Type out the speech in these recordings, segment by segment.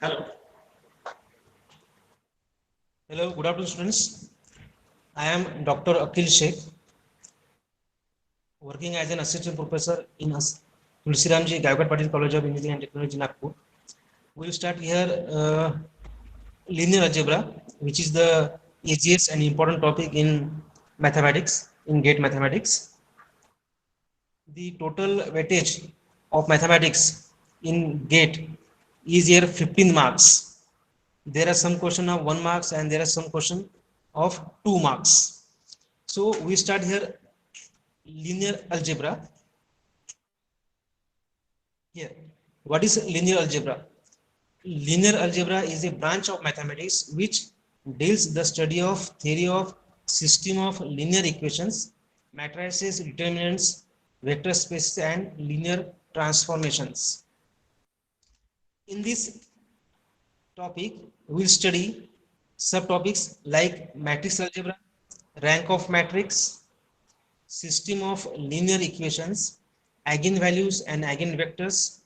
Hello. Hello, good afternoon, students. I am Dr. Akil Sheikh, working as an assistant professor in Tulsiramji Gaikwad Patil College of Engineering and Technology, Nagpur. We will start here linear algebra, which is the easiest and important topic in mathematics, in GATE mathematics. The total weightage of mathematics in GATE is here 15 marks. There are some question of 1 marks and there are some question of 2 marks. So we start here linear algebra. Here, what is linear algebra? Linear algebra is a branch of mathematics which deals the study of theory of system of linear equations, matrices, determinants, vector spaces, and linear transformations. In this topic, we will study subtopics like matrix algebra, rank of matrix, system of linear equations, eigenvalues and eigenvectors,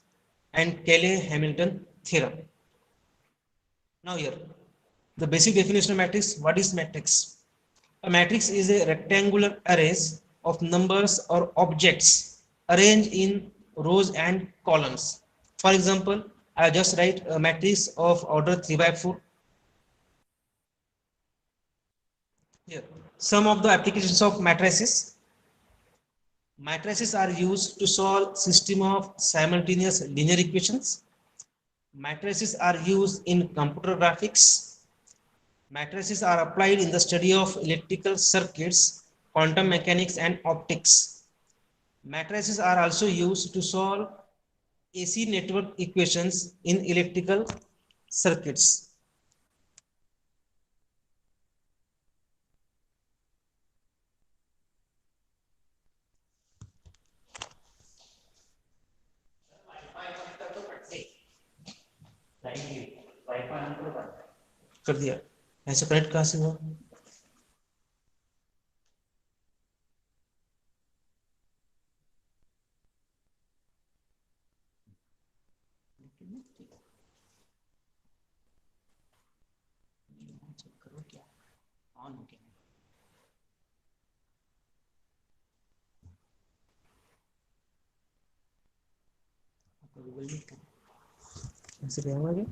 and Cayley-Hamilton theorem. Now here, the basic definition of matrix. What is matrix? A matrix is a rectangular array of numbers or objects arranged in rows and columns. For example, I just write a matrix of order 3 by 4. Here, some of the applications of matrices. Matrices are used to solve system of simultaneous linear equations. Matrices are used in computer graphics. Matrices are applied in the study of electrical circuits, quantum mechanics, and optics. Matrices are also used to solve AC network equations in electrical circuits. कर दिया ऐसे connect कहाँ से हुआ करो क्या on हो गया गूगल मीट का ऐसे क्या हुआ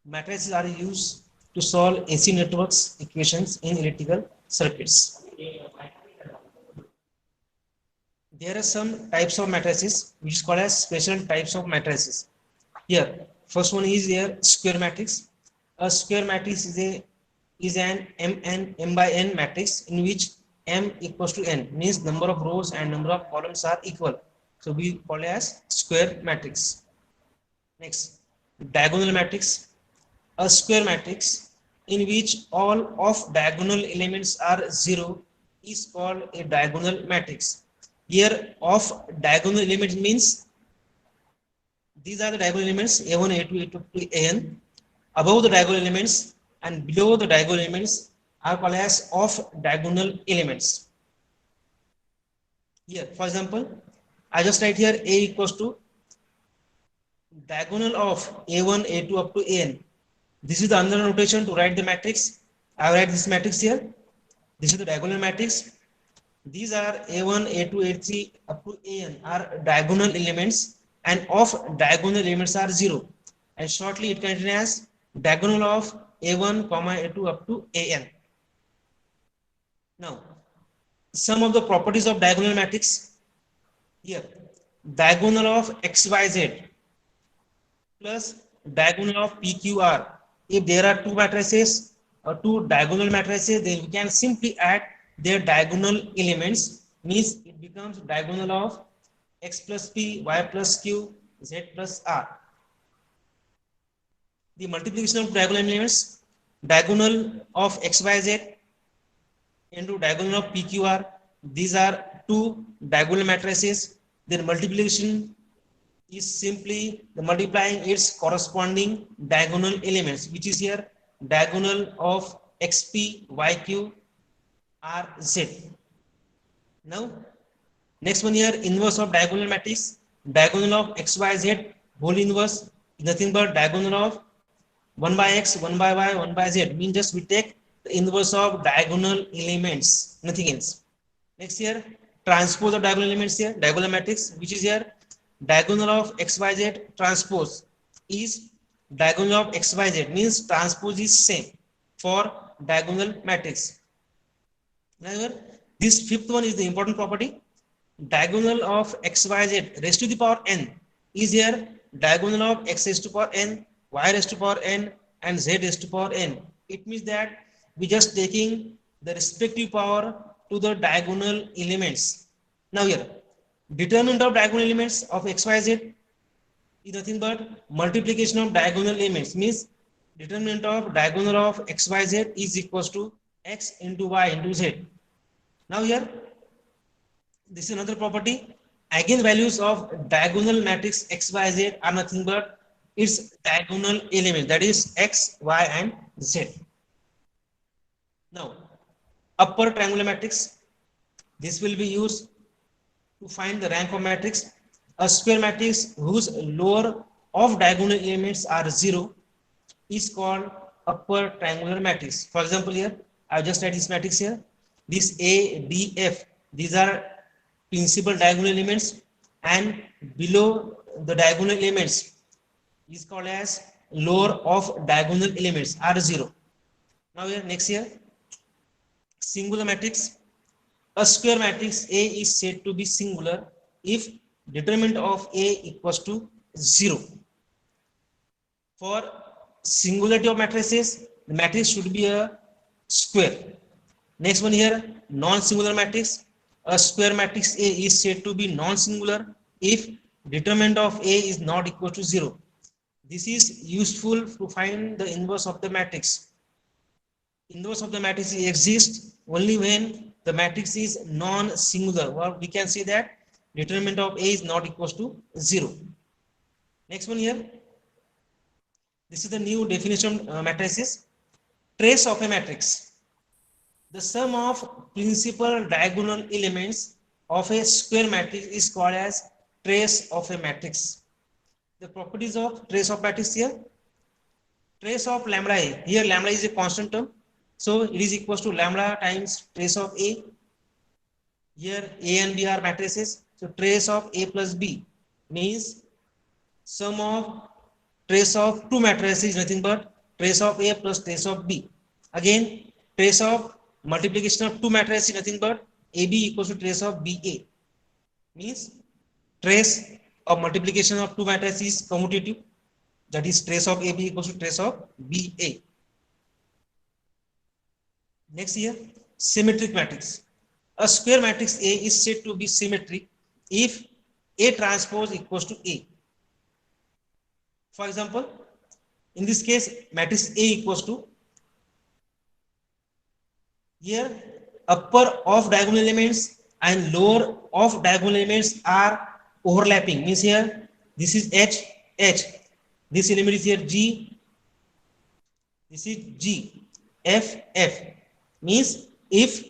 Matrices are used to solve AC networks equations in electrical circuits. There are some types of matrices which is called as special types of matrices. Here, first one is here square matrix. A square matrix is an m by n matrix in which m equals to n means number of rows and number of columns are equal. So we call it as square matrix. Next, diagonal matrix. A square matrix in which all of diagonal elements are 0 is called a diagonal matrix. Here of diagonal elements means these are the diagonal elements a1, a2, a2, an. Above the diagonal elements and below the diagonal elements are called as off diagonal elements. Here, for example, I just write here a equals to diagonal of a1, a2 up to an. This is the another notation to write the matrix. I write this matrix here. This is the diagonal matrix. These are a1, a2, a3 up to an are diagonal elements and of diagonal elements are 0. And shortly it contains as diagonal of a1, a2 up to an. Now, some of the properties of diagonal matrix. Here, diagonal of xyz plus diagonal of pqr. If there are two matrices or two diagonal matrices, then we can simply add their diagonal elements, means it becomes diagonal of x plus p, y plus q, z plus r. The multiplication of diagonal elements, diagonal of xyz into diagonal of pqr. These are two diagonal matrices. Their multiplication is simply the multiplying its corresponding diagonal elements, which is here diagonal of xp, yq, rz. Now, next one here, inverse of diagonal matrix. Diagonal of xyz whole inverse is nothing but diagonal of 1 by x, 1 by y, 1 by z. Means just we take the inverse of diagonal elements, nothing else. Next here, transpose of diagonal elements here, diagonal matrix, which is here diagonal of xyz transpose is diagonal of xyz, means transpose is same for diagonal matrix. Now, this fifth one is the important property. Diagonal of xyz raised to the power n is here diagonal of x raised to power n, y raised to power n, and z raised to power n. It means that we just taking the respective power to the diagonal elements. Now here, determinant of diagonal elements of xyz is nothing but multiplication of diagonal elements, means determinant of diagonal of xyz is equals to x into y into z. Now here, this is another property. Eigenvalues of diagonal matrix xyz are nothing but its diagonal element, that is x, y, and z. Now, upper triangular matrix. This will be used to find the rank of matrix. A square matrix whose lower of diagonal elements are 0 is called upper triangular matrix. For example, here I just write this matrix here. This A, D, F. These are principal diagonal elements, and below the diagonal elements is called as lower of diagonal elements are 0. Now here, next here, singular matrix. A square matrix A is said to be singular if determinant of A equals to 0. For singularity of matrices, the matrix should be a square. Next one here, non-singular matrix. A square matrix A is said to be non-singular if determinant of A is not equal to 0. This is useful to find the inverse of the matrix. Inverse of the matrix exists only when the matrix is non-singular, or we can say that determinant of A is not equal to 0. Next one here, this is the new definition of matrices. Trace of a matrix. The sum of principal diagonal elements of a square matrix is called as trace of a matrix. The properties of trace of matrix here. Trace of lambda A. Here lambda is a constant term, so it is equals to lambda times trace of A. Here A and B are matrices, so trace of A plus B means sum of trace of two matrices is nothing but trace of A plus trace of B. Again, trace of multiplication of two matrices is nothing but AB equals to trace of BA. Means trace of multiplication of two matrices is commutative, that is trace of AB equals to trace of BA. Next here, symmetric matrix. A square matrix A is said to be symmetric if A transpose equals to A. For example, in this case, matrix A equals to, here upper of diagonal elements and lower of diagonal elements are overlapping. Means here this is H, H. This element is here G. This is G, F, F. Means if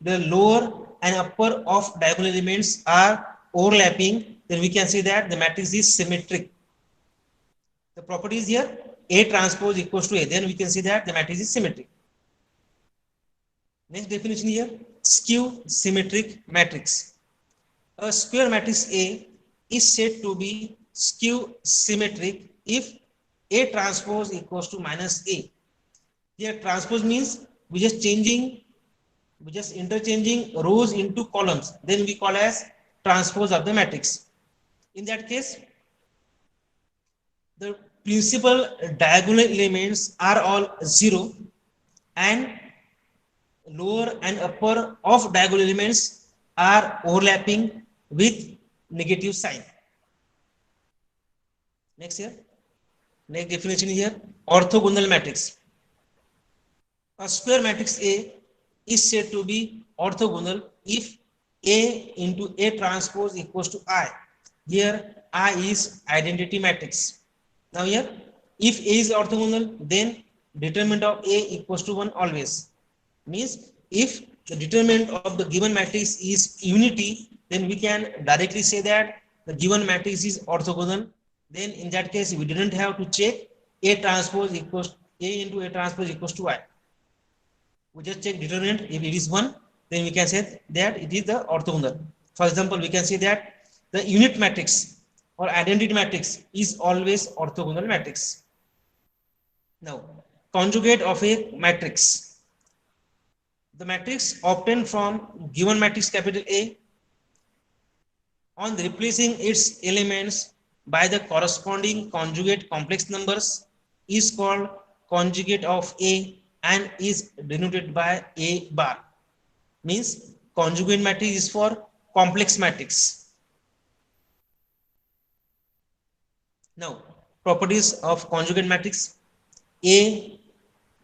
the lower and upper of diagonal elements are overlapping, then we can say that the matrix is symmetric. The property is here A transpose equals to A. Then we can say that the matrix is symmetric. Next definition here, skew symmetric matrix. A square matrix A is said to be skew symmetric if A transpose equals to minus A. Here transpose means we just interchanging rows into columns. Then we call as transpose of the matrix. In that case, the principal diagonal elements are all 0 and lower and upper of diagonal elements are overlapping with negative sign. Next here, next definition here, orthogonal matrix. A square matrix A is said to be orthogonal if A into A transpose equals to I. Here I is identity matrix. Now here, if A is orthogonal, then determinant of A equals to 1 always. Means if the determinant of the given matrix is unity, then we can directly say that the given matrix is orthogonal. Then in that case we didn't have to check A transpose equals A into A transpose equals to I. We just check determinant. If it is 1, then we can say that it is the orthogonal. For example, we can say that the unit matrix or identity matrix is always orthogonal matrix. Now, conjugate of a matrix. The matrix obtained from given matrix capital A, on replacing its elements by the corresponding conjugate complex numbers, is called conjugate of A and is denoted by A bar. Means conjugate matrix is for complex matrix. Now, properties of conjugate matrix. A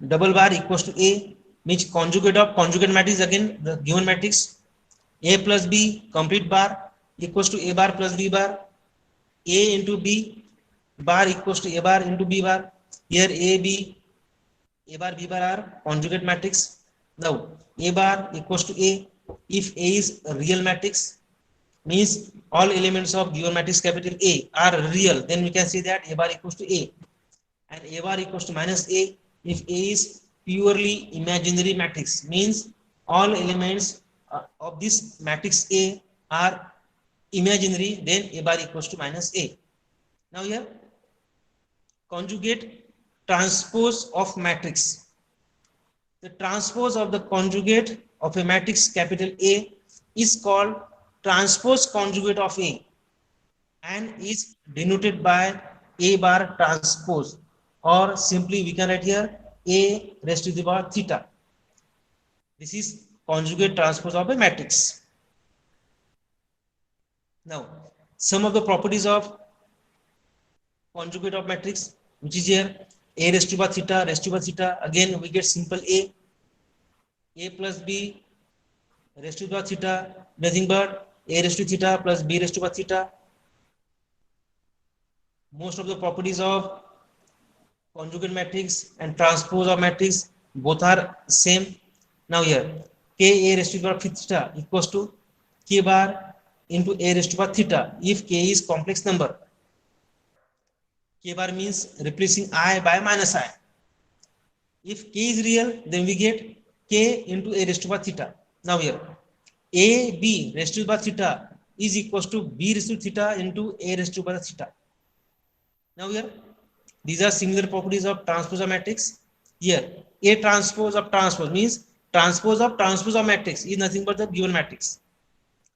double bar equals to A, means conjugate of conjugate matrix again the given matrix. A plus B complete bar equals to A bar plus B bar. A into B bar equals to A bar into B bar. Here A bar B bar are conjugate matrix. Now A bar equals to A if A is a real matrix, means all elements of given matrix capital A are real, then we can say that A bar equals to A. And A bar equals to minus A if A is purely imaginary matrix, means all elements of this matrix A are imaginary, then A bar equals to minus A. Now here, conjugate transpose of matrix. The transpose of the conjugate of a matrix capital A is called transpose conjugate of A and is denoted by A bar transpose, or simply we can write here A raised to the power theta. This is conjugate transpose of a matrix. Now, some of the properties of conjugate of matrix, which is here A raised to the power theta. Again we get simple A plus B raised to the power theta, nothing but A raised to theta plus B raised to the power theta. Most of the properties of conjugate matrix and transpose of matrix both are same. Now here K A raised to the power theta equals to K bar into A raised to the power theta if K is complex number. K bar means replacing I by minus I. If K is real, then we get K into A raised to the power theta. Now here A B raised to the power theta is equals to B raised to theta into A raised to the power theta. Now here, these are similar properties of transpose of matrix. Here A transpose of transpose means transpose of matrix is nothing but the given matrix.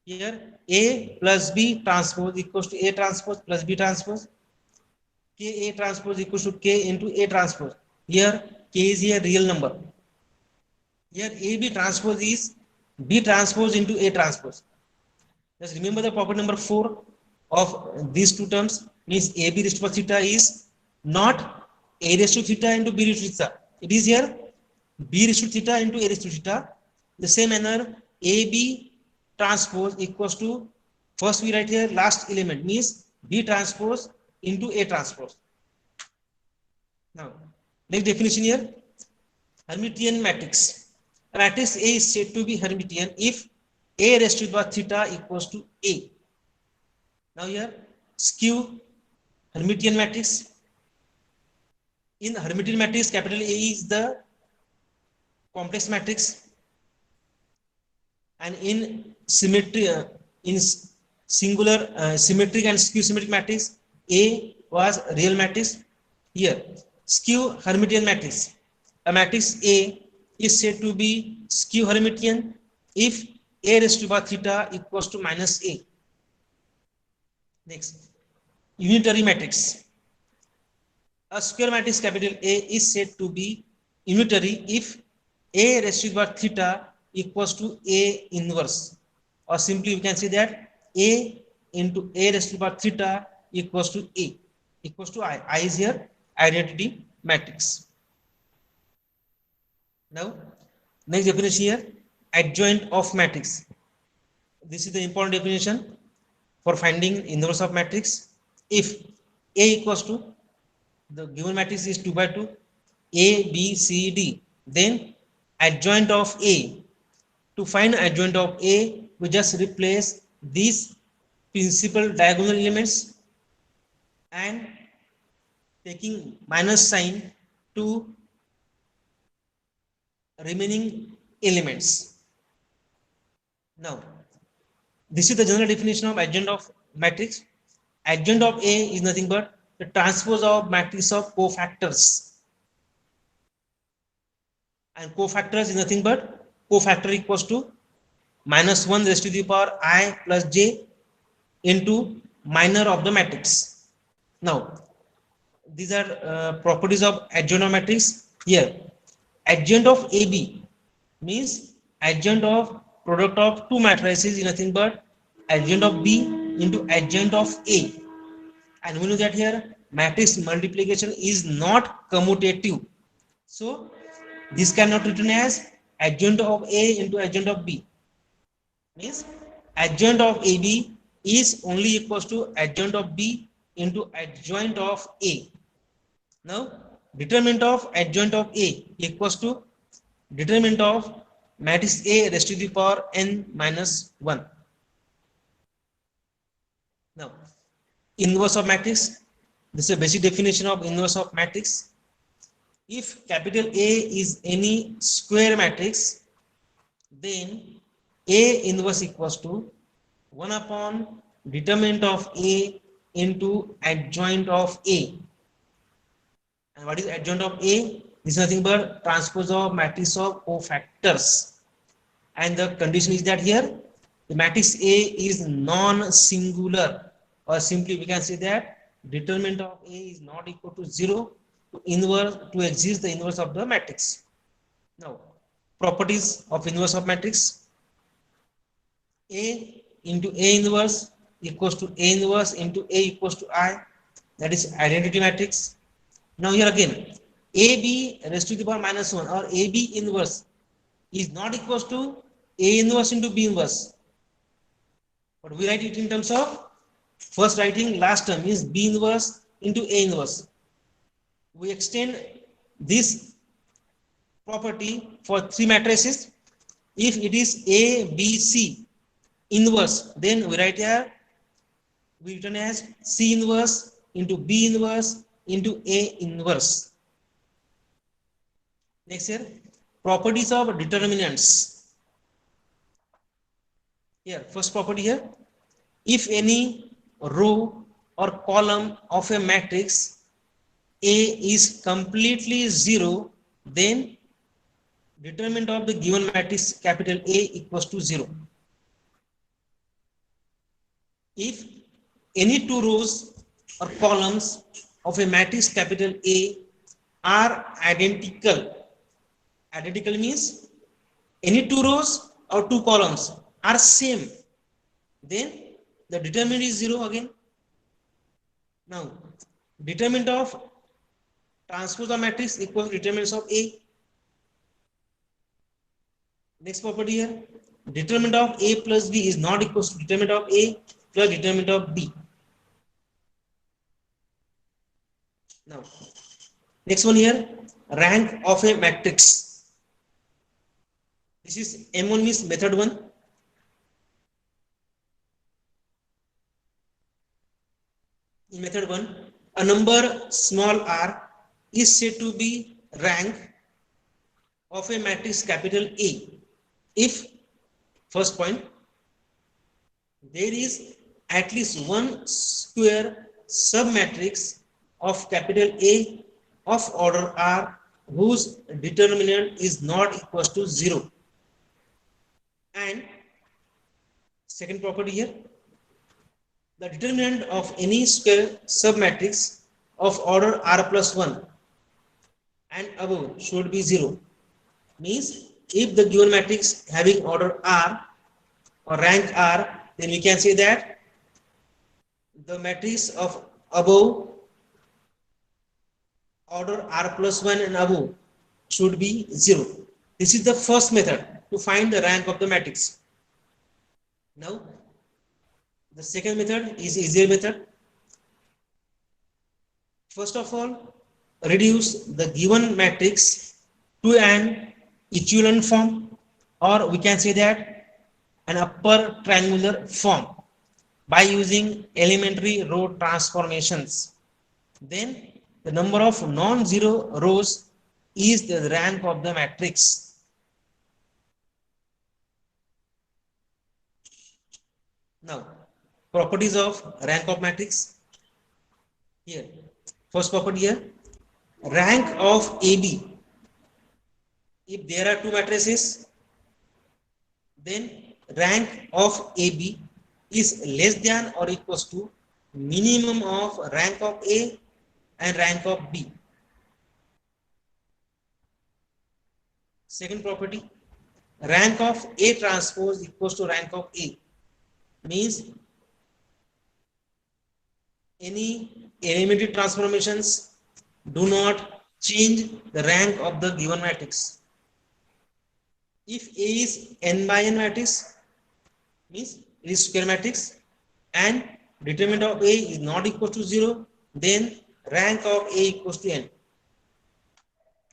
Here A plus B transpose equals to A transpose plus B transpose. K A transpose equals to K into A transpose. Here K is a real number. Here A B transpose is B transpose into A transpose. Just remember the property number 4 of these two terms, means A B raised to the theta is not A raised to theta into B raised to theta. It is here B raised to theta into A raised to theta. The same manner A B transpose equals to, first we write here last element, means B transpose into A transpose. Now next definition here, Hermitian matrix. A matrix A is said to be Hermitian if A raised to the power theta equals to A. Now here skew Hermitian matrix. In Hermitian matrix, capital A is the complex matrix, and in symmetry, in singular symmetric and skew symmetric matrix, A was real matrix. Here skew Hermitian matrix. A matrix A is said to be skew Hermitian if A raised to the power theta equals to minus A. Next, unitary matrix. A square matrix capital A is said to be unitary if A raised to the power theta equals to A inverse, or simply we can say that A into A raised to the power theta equals to A equals to I. I is here identity matrix. Now next definition here, adjoint of matrix. This is the important definition. for finding inverse of matrix. If A equals to, the given matrix is 2 by 2, A, B, C, D, then adjoint of A. To find adjoint of A, we just replace these principal diagonal elements and taking minus sign to remaining elements. Now, this is the general definition of adjoint of matrix. Adjoint of A is nothing but the transpose of matrix of cofactors. And cofactors is nothing but cofactor equals to minus 1 raised to the power I plus j into minor of the matrix. Now, these are properties of adjoint of matrix. Here, adjoint of AB means adjoint of product of two matrices is nothing but adjoint of B into adjoint of A. And we know that here matrix multiplication is not commutative. So this cannot written as adjoint of A into adjoint of B. Means adjoint of AB is only equals to adjoint of B into adjoint of A. Now determinant of adjoint of A equals to determinant of matrix A raised to the power n minus 1. Now inverse of matrix, this is a basic definition of inverse of matrix. If capital A is any square matrix, then A inverse equals to 1 upon determinant of A into adjoint of A. And what is adjoint of A? This is nothing but transpose of matrix of cofactors. And the condition is that here the matrix A is non-singular, or simply we can say that determinant of A is not equal to 0 to inverse to exist the inverse of the matrix. Now, properties of inverse of matrix. A into A inverse equals to A inverse into A equals to I, that is identity matrix. Now here again, AB raised to the power minus 1 or AB inverse is not equals to A inverse into B inverse. But we write it in terms of first writing last term is B inverse into A inverse. We extend this property for three matrices. If it is A, B, C inverse, then we write here, we written as C inverse into B inverse into A inverse. Next here, properties of determinants. Here, first property here, if any row or column of a matrix A is completely 0, then determinant of the given matrix capital A equals to 0. If any two rows or columns of a matrix capital A are identical, identical means any two rows or two columns are same, then the determinant is 0 again. Now, determinant of transpose of matrix equals determinants of A. Next property here, determinant of A plus B is not equals to determinant of A plus determinant of B. Now, next one here, rank of a matrix. This is M1 means method 1. In method 1, a number small r is said to be rank of a matrix capital A if, first point, there is at least one square submatrix of capital A of order R whose determinant is not equal to 0. And second property here, the determinant of any square submatrix of order R plus 1 and above should be 0. Means if the given matrix having order R or rank R, then we can say that the matrix of above order R plus 1 and above should be 0. This is the first method to find the rank of the matrix. Now, The second method is easier method. First of all, reduce the given matrix to an echelon form, or we can say that an upper triangular form by using elementary row transformations. Then the number of non-zero rows is the rank of the matrix. Now, properties of rank of matrix. Here, first property here, rank of AB. If there are two matrices, then rank of AB is less than or equals to minimum of rank of A and rank of B. Second property, rank of A transpose equals to rank of A, means any elementary transformations do not change the rank of the given matrix. If A is n by n matrix, means it is square matrix, and determinant of A is not equal to 0, then rank of A equals to n.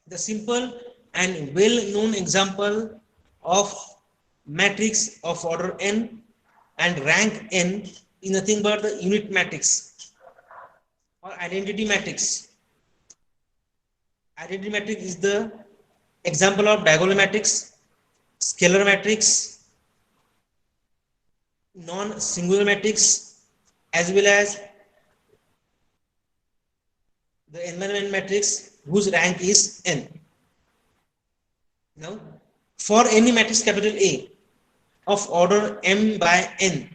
The simple and well-known example of matrix of order n and rank n is nothing but the unit matrix or identity matrix. Identity matrix is the example of diagonal matrix, scalar matrix, non-singular matrix, as well as the environment matrix whose rank is n. Now, for any matrix capital A of order m by n,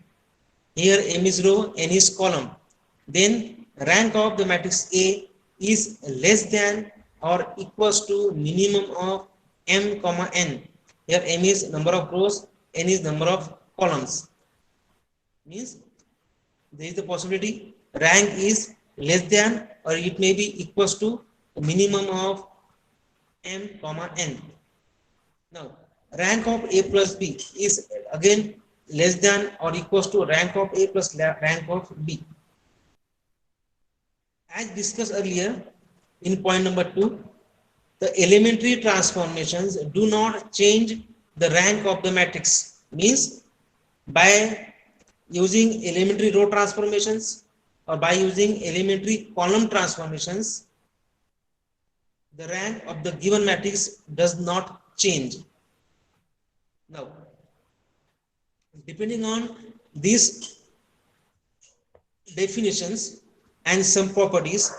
here m is row, n is column, then rank of the matrix A is less than or equals to minimum of m comma n. Here m is number of rows, n is number of columns. Means there is the possibility rank is less than or it may be equals to the minimum of m comma n. Now, rank of A plus B is again less than or equals to rank of A plus rank of B. As discussed earlier in point number 2, the elementary transformations do not change the rank of the matrix. Means by using elementary row transformations or by using elementary column transformations, the rank of the given matrix does not change. Now, depending on these definitions and some properties,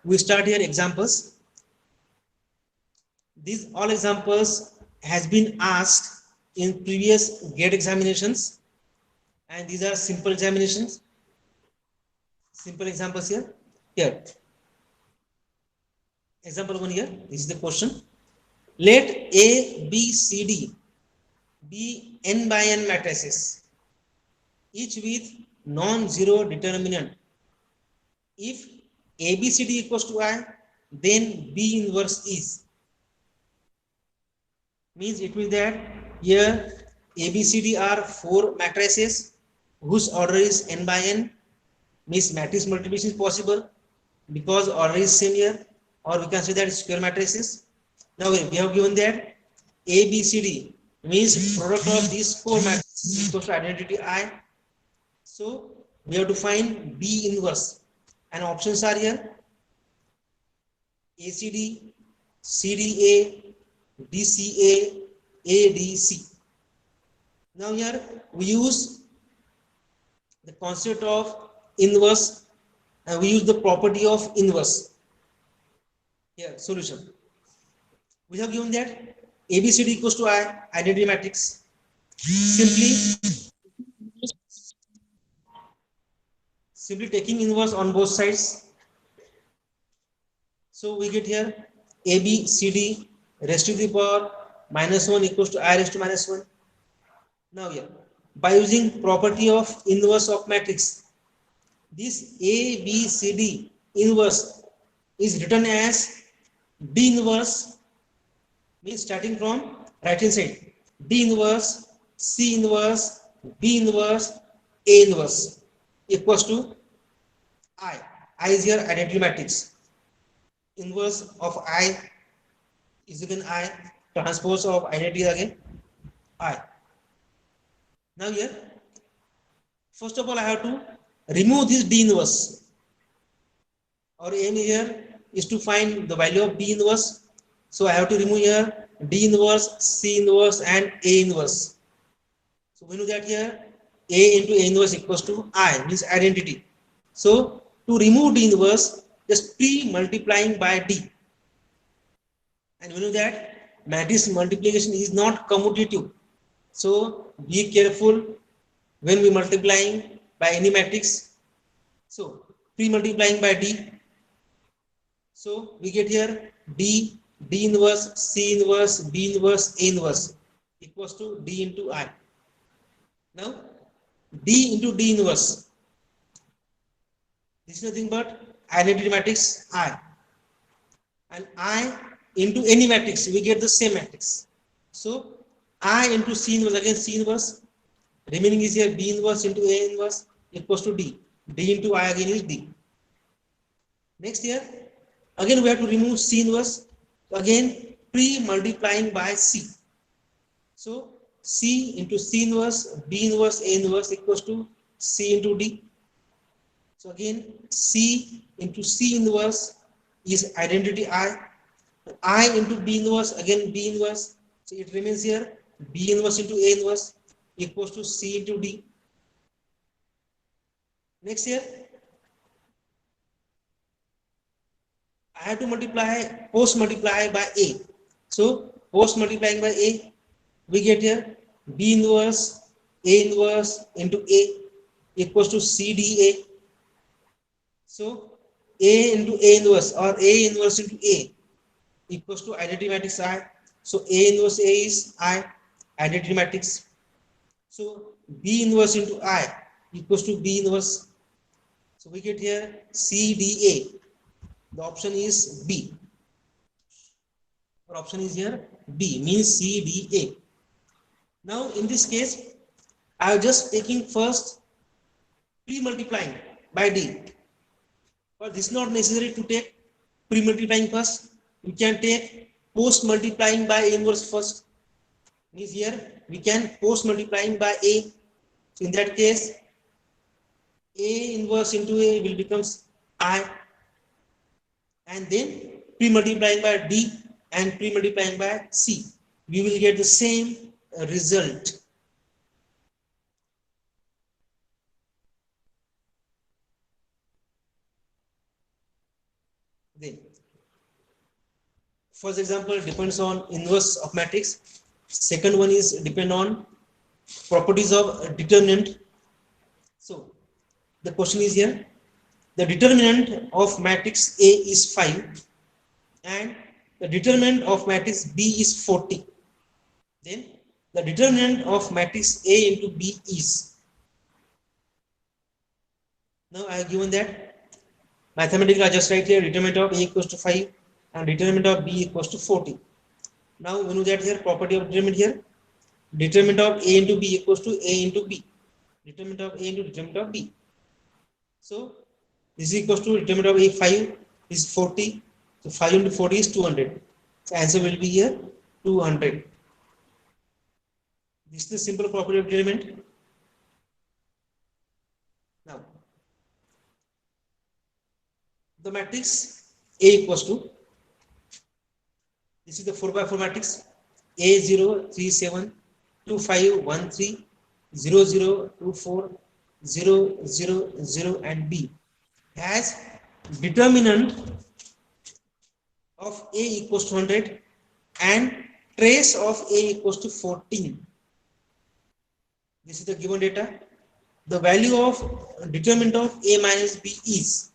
we start here examples. These all examples has been asked in previous GATE examinations, and these are simple examinations. Simple examples here. Here, example 1 here. This is the question. Let A, B, C, D be n by n matrices, each with non-zero determinant. If ABCD equals to I, then B inverse is. Means it means that here ABCD are 4 matrices whose order is n by n. Means matrix multiplication is possible because order is same here, or we can say that square matrices. Now we have given that ABCD means product of these 4 matrices equals to identity I. So we have to find B inverse, and options are here: ACD, CDA, DCA, ADC. Now here we use the concept of inverse and we use the property of inverse. Here solution. We have given that ABCD equals to I, identity matrix. Simply taking inverse on both sides. So we get here ABCD raised to the power -1 equals to I raised to -1. Now here, by using property of inverse of matrix, this ABCD inverse is written as D inverse, means starting from right hand side, D inverse, C inverse, B inverse, A inverse. equals to I. I is here identity matrix. Inverse of I is again I. Transpose of identity again I. Now here, first of all, I have to remove this D inverse. Our aim here is to find the value of D inverse. So I have to remove here D inverse, C inverse, and A inverse. So we know that here A into A inverse equals to I, means identity. So to remove D inverse, just pre-multiplying by D. And we know that matrix multiplication is not commutative. So be careful when we multiplying by any matrix. So pre-multiplying by D. So we get here D, D inverse, C inverse, B inverse, A inverse equals to D into I. Now D into D inverse. This is nothing but identity matrix I. And I into any matrix, we get the same matrix. So I into C inverse, again C inverse. Remaining is here B inverse into A inverse equals to D. D into I again is D. Next here, again we have to remove C inverse. Again pre-multiplying by C. So C into C inverse, B inverse, A inverse equals to C into D. So again C into C inverse is identity I into B inverse, again B inverse. So it remains here B inverse into A inverse equals to C into D. Next here, I have to post multiply by A. So post multiplying by A, we get here B inverse, A inverse into A equals to CDA. So A into A inverse or A inverse into A equals to identity matrix I. So A inverse A is I, identity matrix. So B inverse into I equals to B inverse. So we get here CDA. The option is B. Our option is here B, means CDA. Now in this case, I am just taking first pre-multiplying by D. But this is not necessary to take pre-multiplying first. We can take post-multiplying by A inverse first. Means here we can post-multiplying by A. So in that case, A inverse into A will become I. And then pre-multiplying by D and pre-multiplying by C. We will get the same result. Then, first example depends on inverse of matrix. Second one is depend on properties of determinant. So the question is here, the determinant of matrix A is 5 and the determinant of matrix B is 40. Then the determinant of matrix A into B is. Now I have given that mathematically I just write here determinant of A equals to 5 and determinant of B equals to 40. Now we know that here property of determinant here, determinant of A into B equals to A into B, determinant of A into determinant of B. So this is equals to determinant of A 5 is 40. So 5 into 40 is 200. So answer will be here 200. This is the simple property of determinant. Now the matrix A equals to, this is the 4 by 4 matrix, A0 3 7 2 5 1 3 0 0 2 4 0 0 0 and B has determinant of A equals to 100 and trace of A equals to 14. This is the given data. The value of determinant of A minus B is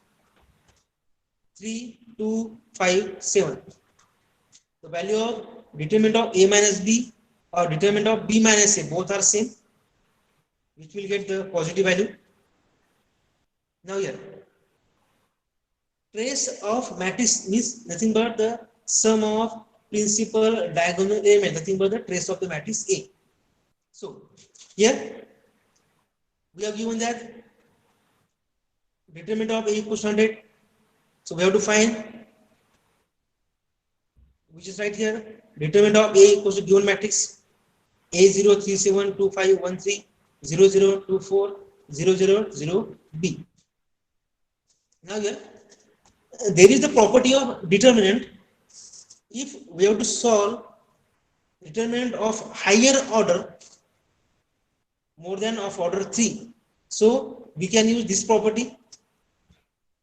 3 2 5 7. The value of determinant of A minus B or determinant of B minus A, both are same, which will get the positive value. Now here, trace of matrix means nothing but the sum of principal diagonal element, nothing but the trace of the matrix A. So here we have given that determinant of A equals to 100. So we have to find, which is right here, determinant of A equals to given matrix A0372513 0024 000 B. Now here there is the property of determinant. If we have to solve determinant of higher order more than of order 3, so we can use this property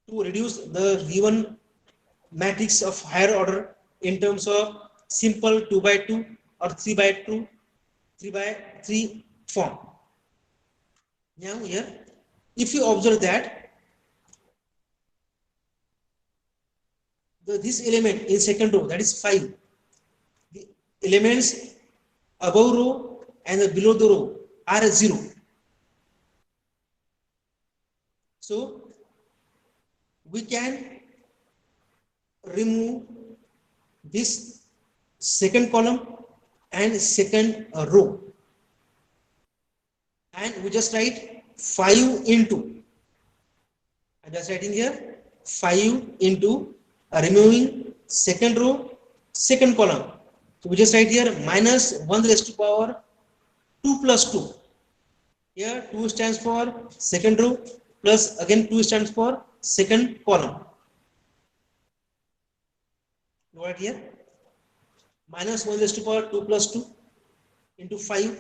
to reduce the given matrix of higher order in terms of simple 2 by 2 or 3 by 2, 3 by 3 form. Now here, if you observe that this element in second row, that is 5, the elements above row and below the row are 0. So we can remove this second column and second row, and we just write 5 into, I'm just writing here 5 into removing second row, second column. So we just write here minus 1 raised to power 2 plus 2. Here 2 stands for second row, plus again 2 stands for second column. Note here minus 1 raised to power 2 plus 2 into 5.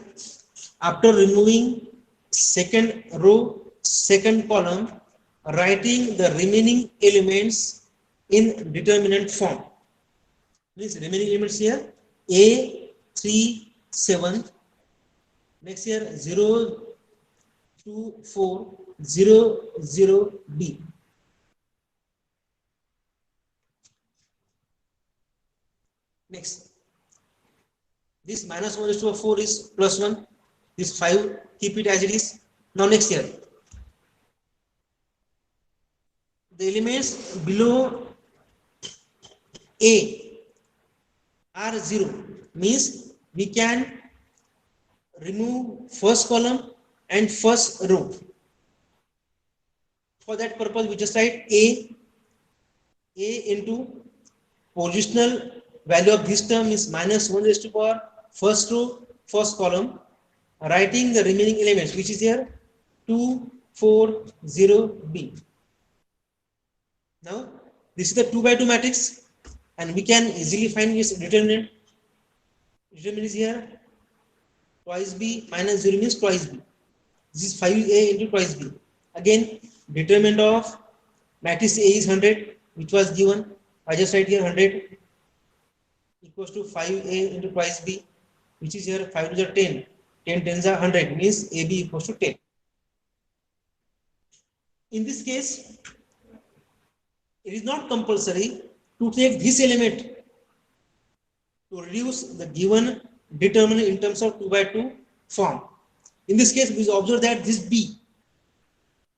After removing second row, second column, writing the remaining elements in determinant form. Please, remaining elements here A 3 7, next here 0 2 4 0 0 B. Next, this minus 1 raised to 4 is plus 1. This 5, keep it as it is. Now next here, the elements below A are 0, means we can remove first column and first row. For that purpose, we just write A into positional value of this term is minus 1 raised to power first row, first column, writing the remaining elements, which is here 2 4 0 B. Now this is the 2 by 2 matrix, and we can easily find its determinant. Determinant is here twice B minus 0 means twice B. This is 5A into twice B. Again, determinant of matrix A is 100, which was given. I just write here 100 equals to 5A into twice B, which is here 5 to the 10. 10 tens are 100, means AB equals to 10. In this case, it is not compulsory to take this element to reduce the given determinant in terms of 2 by 2 form. In this case, we observe that this B,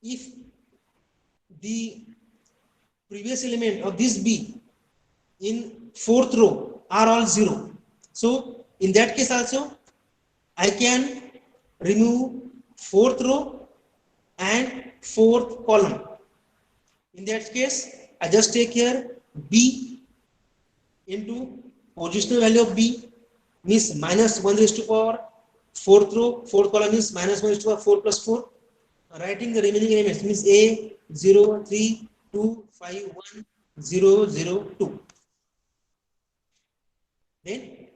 if the previous element of this B in fourth row are all 0, so in that case also I can remove fourth row and fourth column. In that case, I just take here B into positional value of B, means minus 1 raised to power fourth row, fourth column is minus 1 raised to power 4 plus 4. Writing the remaining elements means A 0 3 2 5 1 0 0 2. Then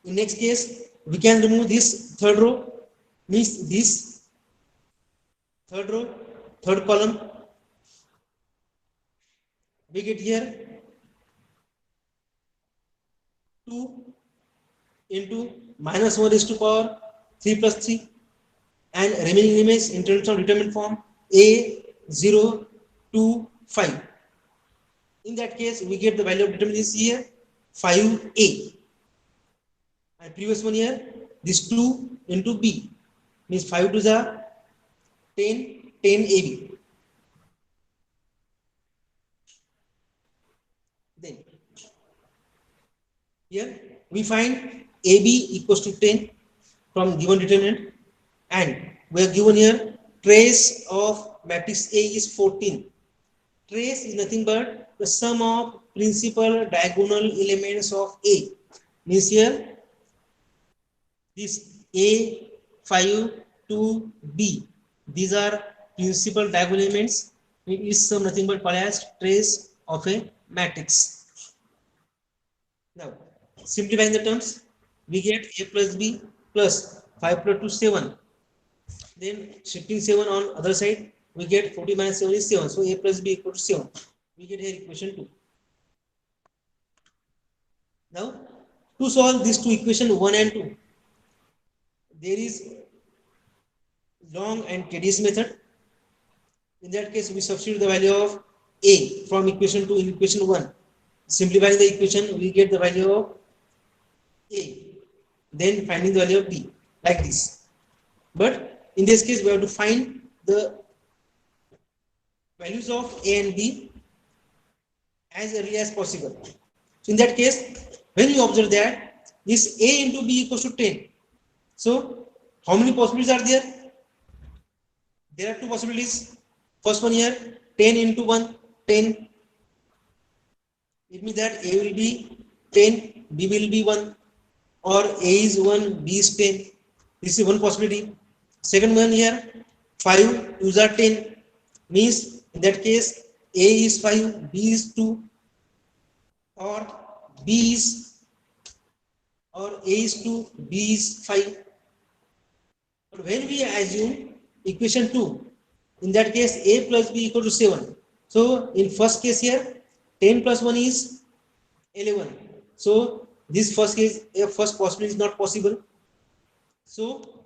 in next case, we can remove this third row, means this third row, third column. We get here 2 into minus 1 raised to power 3 plus 3, and remaining elements in terms of determinant form A 0 2 5. In that case, we get the value of determinant is here 5A, and previous one here this 2 into B, means 5 to the 10 10 AB. Then here we find AB equals to 10 from given determinant, and we are given here trace of matrix A is 14. Trace is nothing but the sum of principal diagonal elements of A. Means here this A, 5, 2, B. These are principal diagonal elements. It is some nothing but called as trace of a matrix. Now, simplifying the terms, we get A plus B plus 5 plus 2, 7. Then shifting 7 on other side, we get 40 minus 7 is 7. So A plus B equal to 7. We get here equation 2. Now, to solve these two equations 1 and 2, there is long and tedious method. In that case, we substitute the value of A from equation 2 in equation 1. Simplifying the equation, we get the value of A. Then finding the value of B, like this. But in this case, we have to find the values of A and B as early as possible. So in that case, when you observe that this A into B equals to 10. So how many possibilities are there? There are two possibilities. First one here, 10 into 1, 10. It means that A will be 10, B will be 1, or A is 1, B is 10. This is one possibility. Second one here, 5 2s are 10. Means in that case, A is 5, B is 2, or B is, or A is 2, B is 5. But when we assume equation 2, in that case A plus B equal to 7. So in first case here, 10 plus 1 is 11. So this first case, first possibility is not possible. So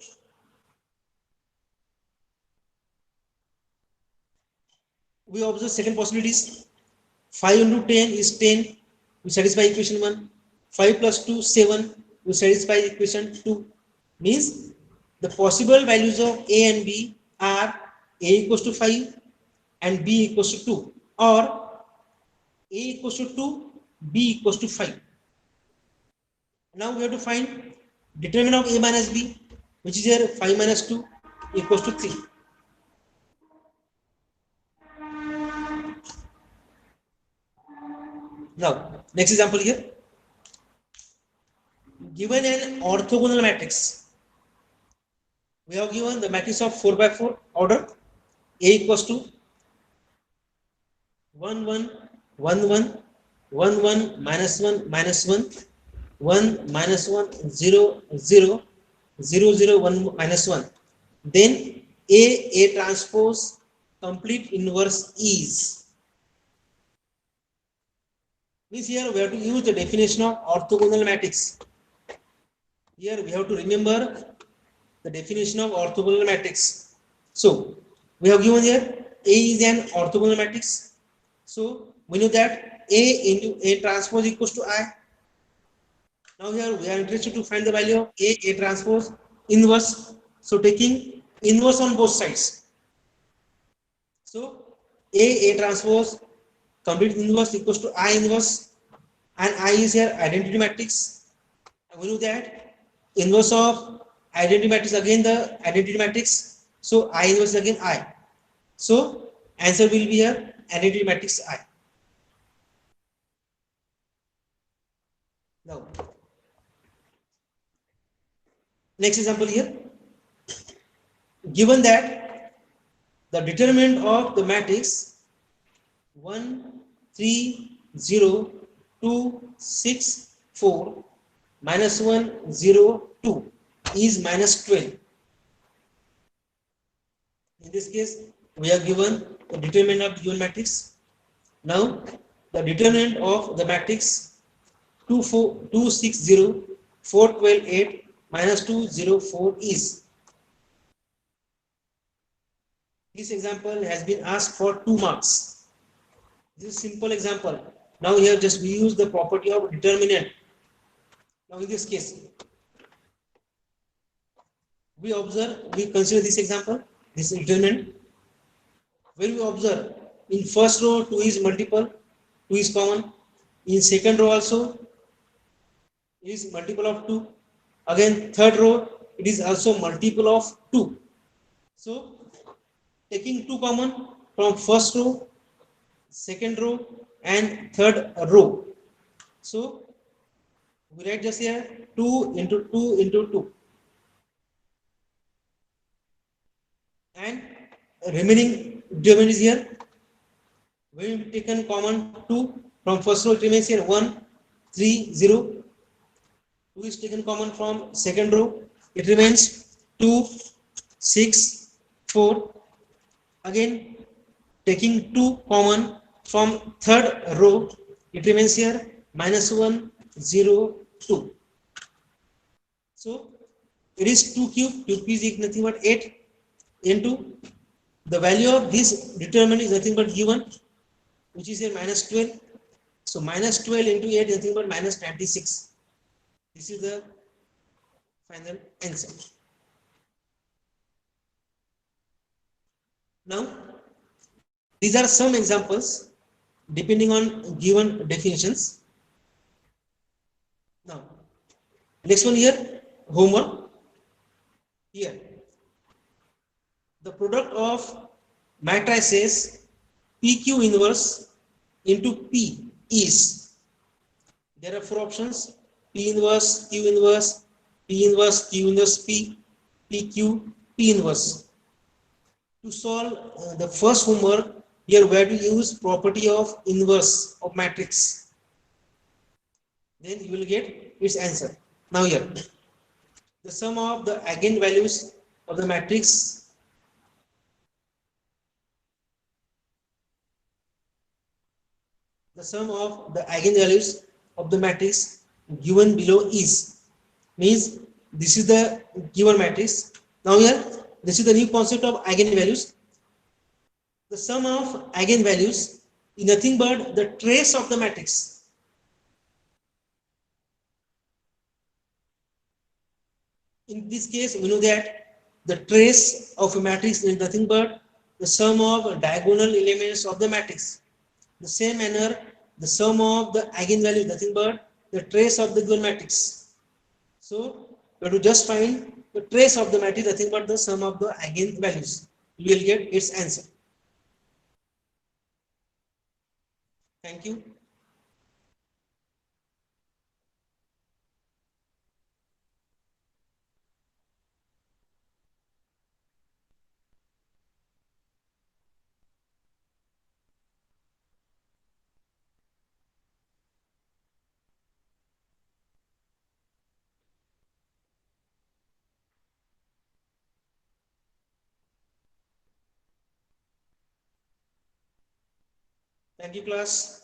we observe second possibilities. 5 into 10 is 10. We satisfy equation 1. 5 plus 2, 7. We satisfy equation 2. Means the possible values of A and B are A equals to 5 and B equals to 2, or A equals to 2, B equals to 5. Now we have to find determinant of A minus B, which is here 5 minus 2 equals to 3. Now, next example here. Given an orthogonal matrix, we have given the matrix of 4 by 4 order. A equals to 1 1 1 1 1 1 minus 1 minus 1 1 minus 1 0 0 0 0 1 minus 1. Then A transpose complete inverse is. Means here we have to use the definition of orthogonal matrix. Here we have to remember the definition of orthogonal matrix. So we have given here A is an orthogonal matrix. So we know that A into A transpose equals to I. Now here we are interested to find the value of A transpose inverse. So taking inverse on both sides. So A transpose complete inverse equals to I inverse, and I is here identity matrix. And we know that inverse of identity matrix again the identity matrix. So I inverse again I. So answer will be here identity matrix I. Now next example here. Given that the determinant of the matrix 1 3 0 2 6 4 minus 1 0 2 is minus 12. In this case, we are given the determinant of given matrix. Now, the determinant of the matrix 2 4 2 6 0 4 12 8 minus 2 0 4 is. This example has been asked for 2 marks. This is a simple example. Now here just we use the property of determinant. Now in this case, we consider this example, this determinant. When we observe, in first row 2 is multiple, 2 is common. In second row also is multiple of 2. Again third row it is also multiple of 2. So taking 2 common from first row, second row and third row. So we write just here 2 into 2 into 2 and remaining domain is here. When we taken common 2 from first row, it remains here 1, 3, 0. 2 is taken common from second row, it remains 2, 6, 4. Again taking 2 common from third row, it remains here minus 1, 0, 2. So it is 2 cube, cube is nothing but 8 into the value of this determinant is nothing but given, which is a minus 12. So minus 12 into 8 is nothing but minus 96. This is the final answer. Now, these are some examples depending on given definitions. Now, next one here, homework. Here, the product of matrices PQ inverse into P is, there are four options: P inverse, Q inverse, P inverse, Q inverse P, PQ, P inverse. To solve the first homework, here we have to use property of inverse of matrix. Then you will get its answer. Now here, the sum of the eigenvalues of the matrix of the matrix given below is, means this is the given matrix. Now here, this is the new concept of eigenvalues. The sum of eigenvalues is nothing but the trace of the matrix. In this case, we know that the trace of a matrix is nothing but the sum of diagonal elements of the matrix. The same manner, the sum of the eigenvalue is nothing but the trace of the given matrix. So, we have to just find the trace of the matrix, nothing but the sum of the eigenvalues. You will get its answer. Thank you. Thank you, class.